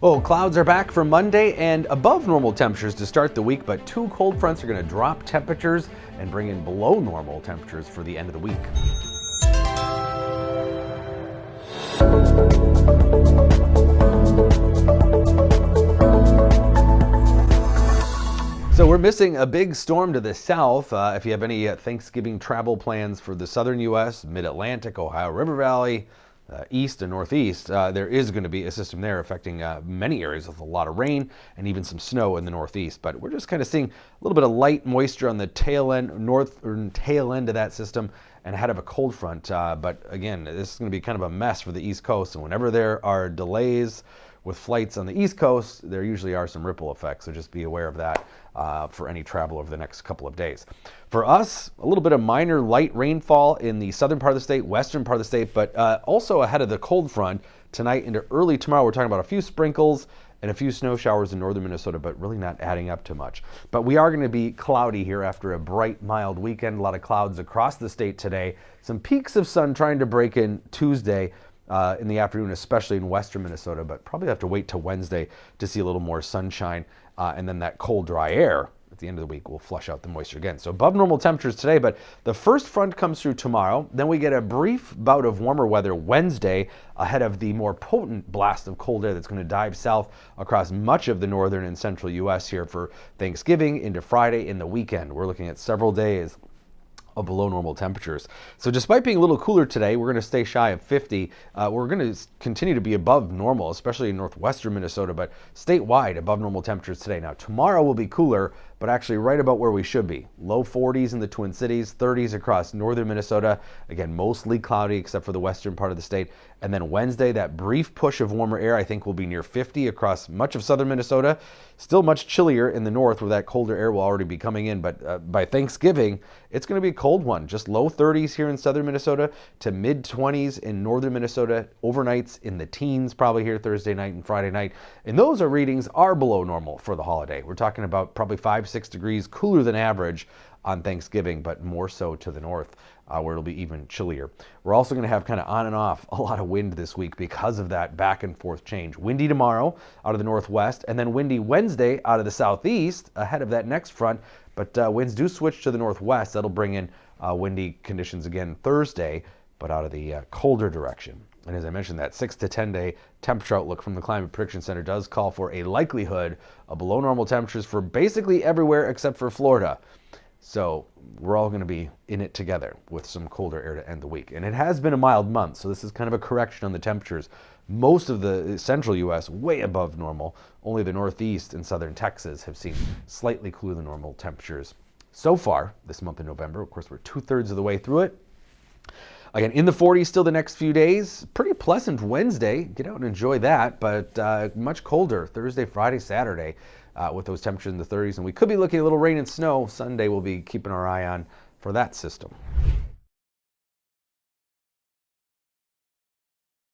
Well, clouds are back for Monday and above normal temperatures to start the week, but two cold fronts are going to drop temperatures and bring in below normal temperatures for the end of the week. So we're missing a big storm to the south. If you have any Thanksgiving travel plans for the southern U.S., mid-Atlantic, Ohio River Valley, east and northeast, there is going to be a system there affecting many areas with a lot of rain and even some snow in the northeast. But we're just kind of seeing a little bit of light moisture on the tail end, northern tail end of that system and ahead of a cold front. But again, this is going to be kind of a mess for the East Coast. And whenever there are delays with flights on the East Coast, there usually are some ripple effects, so just be aware of that for any travel over the next couple of days. For us, a little bit of minor light rainfall in the southern part of the state, western part of the state, but also ahead of the cold front tonight into early tomorrow. We're talking about a few sprinkles and a few snow showers in northern Minnesota, but really not adding up to much. But we are going to be cloudy here after a bright, mild weekend. A lot of clouds across the state today. Some peaks of sun trying to break in Tuesday in the afternoon, especially in western Minnesota, but probably have to wait till Wednesday to see a little more sunshine. And then that cold, dry air at the end of the week will flush out the moisture again. So above normal temperatures today, but the first front comes through tomorrow. Then we get a brief bout of warmer weather Wednesday ahead of the more potent blast of cold air that's going to dive south across much of the northern and central U.S. here for Thanksgiving into Friday in the weekend. We're looking at several days of below normal temperatures. So despite being a little cooler today, we're going to stay shy of 50. We're going to continue to be above normal, especially in northwestern Minnesota, but statewide above normal temperatures today. Now tomorrow will be cooler, but actually right about where we should be. Low 40s in the Twin Cities, 30s across northern Minnesota. Again, mostly cloudy except for the western part of the state. And then Wednesday, that brief push of warmer air, I think will be near 50 across much of southern Minnesota. Still much chillier in the north where that colder air will already be coming in. But by Thanksgiving, it's going to be a cold one. Just low 30s here in southern Minnesota to mid 20s in northern Minnesota. Overnights in the teens probably here Thursday night and Friday night. And those readings are below normal for the holiday. We're talking about probably 5-6 degrees cooler than average on Thanksgiving, but more so to the north where it'll be even chillier. We're also going to have kind of on and off a lot of wind this week because of that back and forth change. Windy tomorrow out of the northwest, and then windy Wednesday out of the southeast ahead of that next front. But winds do switch to the northwest. That'll bring in windy conditions again Thursday, but out of the colder direction. And as I mentioned, that 6 to 10 day temperature outlook from the Climate Prediction Center does call for a likelihood of below normal temperatures for basically everywhere except for Florida. So we're all going to be in it together with some colder air to end the week. And it has been a mild month, so this is kind of a correction on the temperatures. Most of the central U.S. way above normal. Only the northeast and southern Texas have seen slightly cooler than normal temperatures so far this month of November. Of course, we're 2/3 of the way through it. Again, in the 40s still the next few days. Pretty pleasant Wednesday. Get out and enjoy that, but much colder Thursday, Friday, Saturday with those temperatures in the 30s. And we could be looking at a little rain and snow. Sunday we'll be keeping our eye on for that system.